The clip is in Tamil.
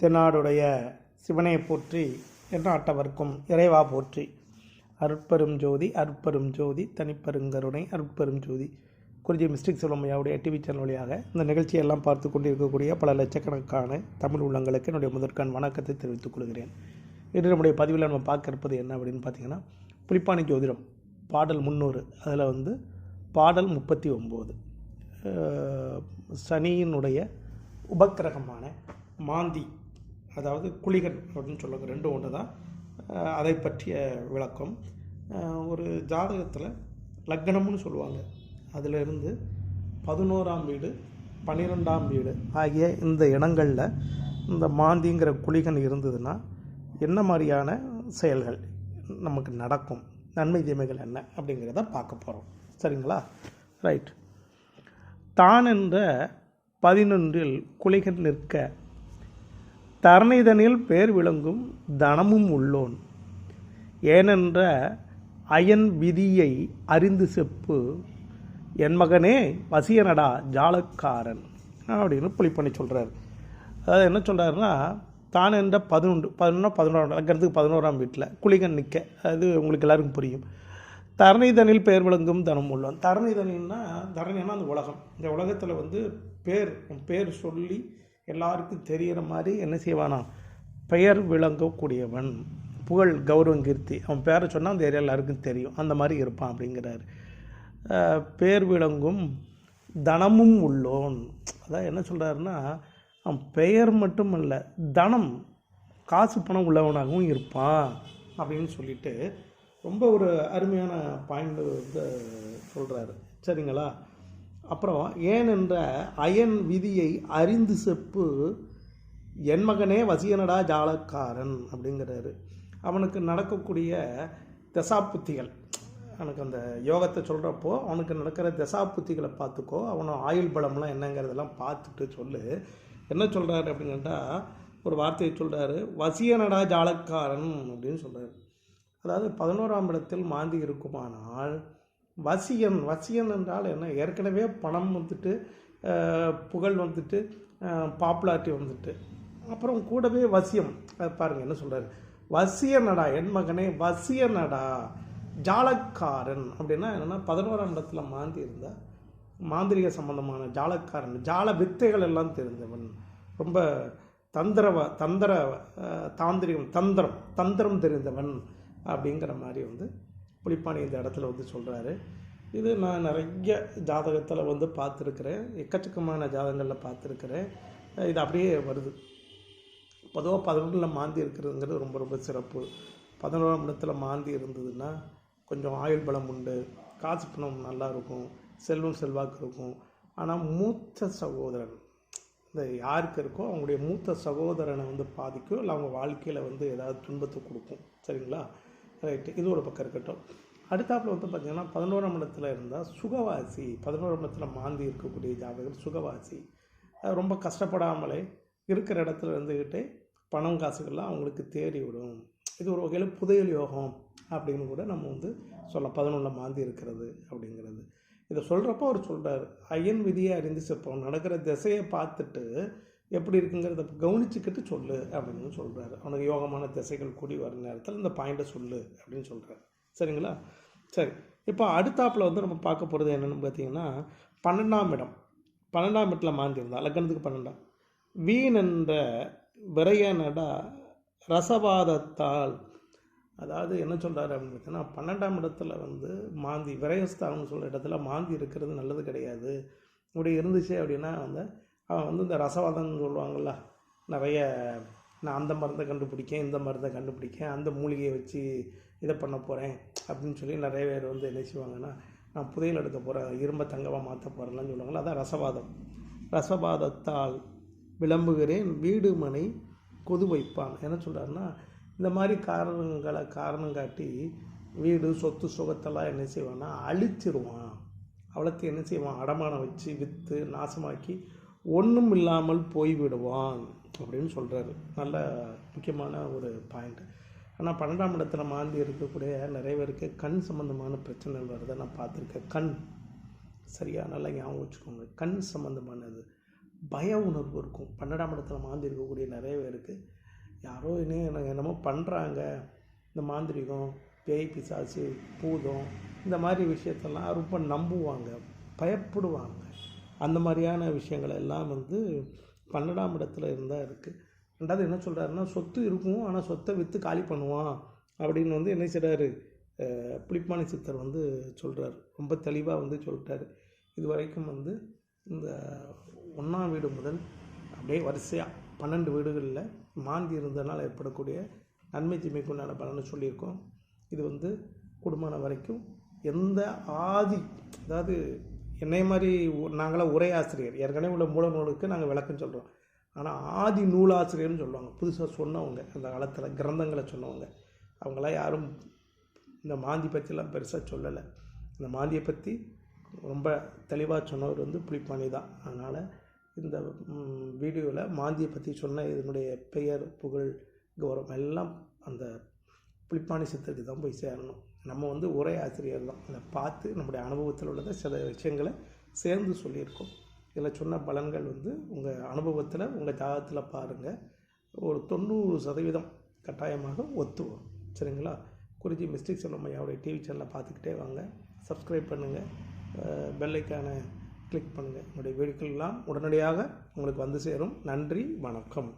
தென்னாடுடைய சிவனை போற்றி எந்நாட்டவர்க்கும் இறைவா போற்றி. அருட்பெரும் ஜோதி அருட்பெரும் ஜோதி தனிப்பெருங்கருணை அருட்பெரும் ஜோதி. குறிஞ்சி மிஸ்டிக் செல்வமையாவுடைய டிவி சேனல் வழியாக இந்த நிகழ்ச்சியெல்லாம் பார்த்து கொண்டிருக்கக்கூடிய பல லட்சக்கணக்கான தமிழ் உள்ளங்களுக்கு என்னுடைய முதற்கண் வணக்கத்தை தெரிவித்துக் கொள்கிறேன். இன்று நம்முடைய பதிவில் நம்ம பார்க்க இருப்பது என்ன அப்படின்னு பார்த்தீங்கன்னா, புலிப்பாணி ஜோதிடம் பாடல் 300, அதில் பாடல் 39 சனியினுடைய உபக்கிரகமான மாந்தி, அதாவது குளிகன் அப்படின்னு சொல்லுவாங்க, ரெண்டும் ஒன்று தான். அதை பற்றிய விளக்கம். ஒரு ஜாதகத்தில் லக்னம்னு சொல்லுவாங்க, அதிலிருந்து 11ஆம் வீடு 12ஆம் வீடு ஆகிய இந்த இடங்களில் இந்த மாந்திங்கிற குளிகன் இருந்ததுன்னா என்ன மாதிரியான செயல்கள் நமக்கு நடக்கும், நன்மை தீமைகள் என்ன அப்படிங்கிறத பார்க்க போகிறோம். சரிங்களா? ரைட். தான் என்ற 11 குளிகன் நிற்க தரணிதனில் பேர் விளங்கும் தனமும் உள்ளோன், ஏனென்ற அயன் விதியை அறிந்து செப்பு என் மகனே வசியனடா ஜாலக்காரன் அப்படின்னு புலிப்பாணி சொல்கிறார். அதாவது என்ன சொல்கிறாருன்னா, தான் என்ற 11 அங்கிறதுக்கு 11ஆம் வீட்டில் குளிகன் நிற்க, அது உங்களுக்கு எல்லாருக்கும் புரியும். தரணிதனில் பேர் விளங்கும் தனம் உள்ளோன். தரணிதனின்னா அந்த உலகம். இந்த உலகத்தில் பேர் சொல்லி எல்லாருக்கும் தெரிகிற மாதிரி என்ன செய்வானா, பெயர் விளங்கக்கூடியவன், புகழ் கௌரவம் கீர்த்தி, அவன் பேரை சொன்னால் அந்த ஏரியா எல்லாருக்கும் தெரியும், அந்த மாதிரி இருப்பான் அப்படிங்கிறார். பேர் விளங்கும் தனமும் உள்ளோன், அதான் என்ன சொல்கிறாருன்னா, அவன் பெயர் மட்டும் இல்லை, தனம் காசு பணம் உள்ளவனாகவும் இருப்பான் அப்படின்னு சொல்லிட்டு ரொம்ப ஒரு அருமையான பாயிண்ட் சொல்கிறாரு. சரிங்களா? அப்புறம் ஏனென்ற அயன் விதியை அறிந்து செப்பு என் மகனே வசியனடா ஜாலக்காரன் அப்படிங்கிறாரு. அவனுக்கு நடக்கக்கூடிய தசாப்புத்திகள், அவனுக்கு அந்த யோகத்தை சொல்கிறப்போ அவனுக்கு நடக்கிற தசாப்புத்திகளை பார்த்துக்கோ, அவனை ஆயுள் பலம்லாம் என்னங்கிறதெல்லாம் பார்த்துட்டு சொல்லு. என்ன சொல்கிறாரு அப்படின்னு கேட்டால், ஒரு வார்த்தையை சொல்கிறாரு, வசியனடா ஜாலக்காரன் அப்படின்னு சொல்கிறாரு. அதாவது 11ஆம் இடத்தில் மாந்தி இருக்குமானால் வசியன் என்றால் என்ன, ஏற்கனவே பணம் புகழ் பாப்புலாரிட்டி அப்புறம் கூடவே வசியம். பாருங்கள் என்ன சொல்கிறாரு, வசியனடா என் மகனே வசியனடா ஜாலக்காரன் அப்படின்னா என்னென்னா, 11ஆம் இடத்துல மாந்தி இருந்தால் மாந்திரிக சம்பந்தமான ஜாலக்காரன், ஜால வித்தைகள் எல்லாம் தெரிந்தவன், ரொம்ப தந்திரம் தெரிந்தவன் அப்படிங்கிற மாதிரி புலிப்பாணி இந்த இடத்துல சொல்கிறாரு. இது நான் நிறைய ஜாதகத்தில் பார்த்துருக்குறேன், எக்கச்சக்கமான ஜாதகங்களில் பார்த்துருக்குறேன். இது அப்படியே வருது. பொதுவாக 11 மாந்தி இருக்கிறதுங்கிறது ரொம்ப ரொம்ப சிறப்பு. 11ஆம் இடத்துல மாந்தி இருந்ததுன்னா கொஞ்சம் ஆயுள் பலம் உண்டு, காசு பணம் நல்லா இருக்கும், செல்வம் செல்வாக்கு இருக்கும். ஆனால் மூத்த சகோதரன், இந்த யாருக்கு இருக்கோ அவங்களுடைய மூத்த சகோதரனை பாதிக்கும், இல்லை அவங்க வாழ்க்கையில் ஏதாவது துன்பத்தை கொடுக்கும். சரிங்களா? ரைட்டு, இது ஒரு பக்கம் இருக்கட்டும். அடுத்தாப்பில் பார்த்திங்கன்னா 11ஆம் இடத்துல இருந்தால் சுகவாசி. 11ஆம் இடத்துல மாந்தி இருக்கக்கூடிய ஜாதகர் சுகவாசி. ரொம்ப கஷ்டப்படாமலே இருக்கிற இடத்துல இருந்துக்கிட்டே பணம் காசுகள்லாம் அவங்களுக்கு தேடி விடும். இது ஒரு வகையில் புதையல் யோகம் அப்படின்னு கூட நம்ம சொல்லலாம், 11 மாந்தி இருக்கிறது அப்படிங்கிறது. இதை சொல்கிறப்போ அவர் சொல்கிறார், அயன் விதியை அறிந்து செப்போம், நடக்கிற திசையை பார்த்துட்டு எப்படி இருக்குங்கிறத கவனிச்சுக்கிட்டு சொல்லு அப்படின்னு சொல்கிறாரு. அவனுக்கு யோகமான திசைகள் கூடி வர நேரத்தில் இந்த பாயிண்ட்டை சொல்லு அப்படின்னு சொல்கிறார். சரிங்களா? சரி, இப்போ அடுத்தாப்பில் நம்ம பார்க்க போகிறது என்னென்னு பார்த்தீங்கன்னா, 12ஆம் இடத்துல மாந்தி இருந்தால் லக்னத்துக்கு 12ஆம் வீண் என்ற விரையனடா ரசவாதத்தால். அதாவது என்ன சொல்கிறாரு அப்படின்னு பார்த்தீங்கன்னா, 12ஆம் இடத்துல மாந்தி விரயஸ்தானம்னு சொல்கிற இடத்துல மாந்தி இருக்கிறது நல்லது கிடையாது. இப்படி இருந்துச்சு அப்படின்னா அவன் இந்த ரசவாதம்னு சொல்லுவாங்கள்ல, நிறைய நான் அந்த மருந்தை கண்டுபிடிக்கேன், இந்த மருந்தை கண்டுபிடிக்கேன், அந்த மூலிகையை வச்சு இதை பண்ண போகிறேன் அப்படின்னு சொல்லி நிறைய பேர் என்ன செய்வாங்கன்னா, நான் புதையல் எடுக்க போகிறேன், இரும்பை தங்கமாக மாற்ற போகிறேன்லாம் சொல்லுவாங்களா, அதான் ரசவாதம். ரசவாதத்தால் விளம்புகிறேன் வீடு மனை கொது வைப்பான். என்ன சொல்கிறாருன்னா, இந்த மாதிரி காரணம் காட்டி வீடு சொத்து சுகத்தெல்லாம் என்ன செய்வான்னா அழிச்சிருவான். அவ்வளோத்தையும் என்ன செய்வான், அடமானம் வச்சு விற்று நாசமாக்கி ஒன்றும் இல்லாமல் போய்விடுவான் அப்படின்னு சொல்கிறாரு. நல்ல முக்கியமான ஒரு பாயிண்ட். ஆனால் 12ஆம் இடத்துல மாந்தி இருக்கக்கூடிய நிறைய பேருக்கு கண் சம்மந்தமான பிரச்சனைகள் வருதை நான் பார்த்துருக்கேன். கண் சரியா நல்லா ஞாபகம் வச்சுக்கோங்க, கண் சம்மந்தமானது. பய உணர்வு இருக்கும். 12ஆம் இடத்துல மாந்தி இருக்கக்கூடிய நிறைய பேருக்கு யாரோ என்னமோ பண்ணுறாங்க, இந்த மாந்திரிகம், பேய் பிசாசு, பூதம் இந்த மாதிரி விஷயத்தெல்லாம் ரொம்ப நம்புவாங்க, பயப்படுவாங்க. அந்த மாதிரியான விஷயங்கள் எல்லாம் 12ஆம் இடத்துல இருந்தால் இருக்குது. ரெண்டாவது என்ன சொல்கிறாருன்னா, சொத்து இருக்கும் ஆனால் சொத்தை விற்று காலி பண்ணுவான் அப்படின்னு என்ன செய்கிறாரு புலிப்பாணி சித்தர் சொல்கிறார். ரொம்ப தெளிவாக சொல்லிட்டாரு. இது வரைக்கும் இந்த 1ஆம் வீடு முதல் அப்படியே வரிசையாக 12 வீடுகளில் மாந்தி இருந்ததுனால ஏற்படக்கூடிய நன்மை தீமைக்கு உண்டான பலனை சொல்லியிருக்கோம். இது குடும்பமான வரைக்கும் எந்த அதாவது என்னை மாதிரி நாங்களாம் உரை ஆசிரியர், ஏற்கனவே உள்ள மூல நூலுக்கு நாங்கள் விளக்கம் சொல்கிறோம். ஆனால் ஆதி நூலாசிரியர்னு சொல்லுவாங்க, புதுசாக சொன்னவங்க, அந்த காலத்தில் கிரந்தங்களை சொன்னவங்க. அவங்களாம் யாரும் இந்த மாந்தி பற்றிலாம் பெருசாக சொல்லலை. இந்த மாந்தியை பற்றி ரொம்ப தெளிவாக சொன்னவர் புலிப்பாணி தான். அதனால் இந்த வீடியோவில் மாந்தியை பற்றி சொன்ன இதனுடைய பெயர், புகழ், கௌரவம் எல்லாம் அந்த புலிப்பாணி சித்தருக்கு தான் போய் சேரணும். நம்ம ஒரே ஆசிரியர் தான், அதை பார்த்து நம்முடைய அனுபவத்தில் உள்ளதை சில விஷயங்களை சேர்ந்து சொல்லியிருக்கோம். இதில் சொன்ன பலன்கள் உங்கள் அனுபவத்தில் உங்கள் ஜாதகத்தில் பாருங்கள், ஒரு 90% கட்டாயமாக ஒத்து வரும். சரிங்களா? குருஜி மிஸ்டிக் செல்வம் ஐயாவுடைய டிவி சேனலை பார்த்துக்கிட்டே வாங்க. சப்ஸ்கிரைப் பண்ணுங்கள், பெல் ஐக்கானை கிளிக் பண்ணுங்கள். என்னுடைய வீடியோக்கள் எல்லாம் உடனடியாக உங்களுக்கு சேரும். நன்றி, வணக்கம்.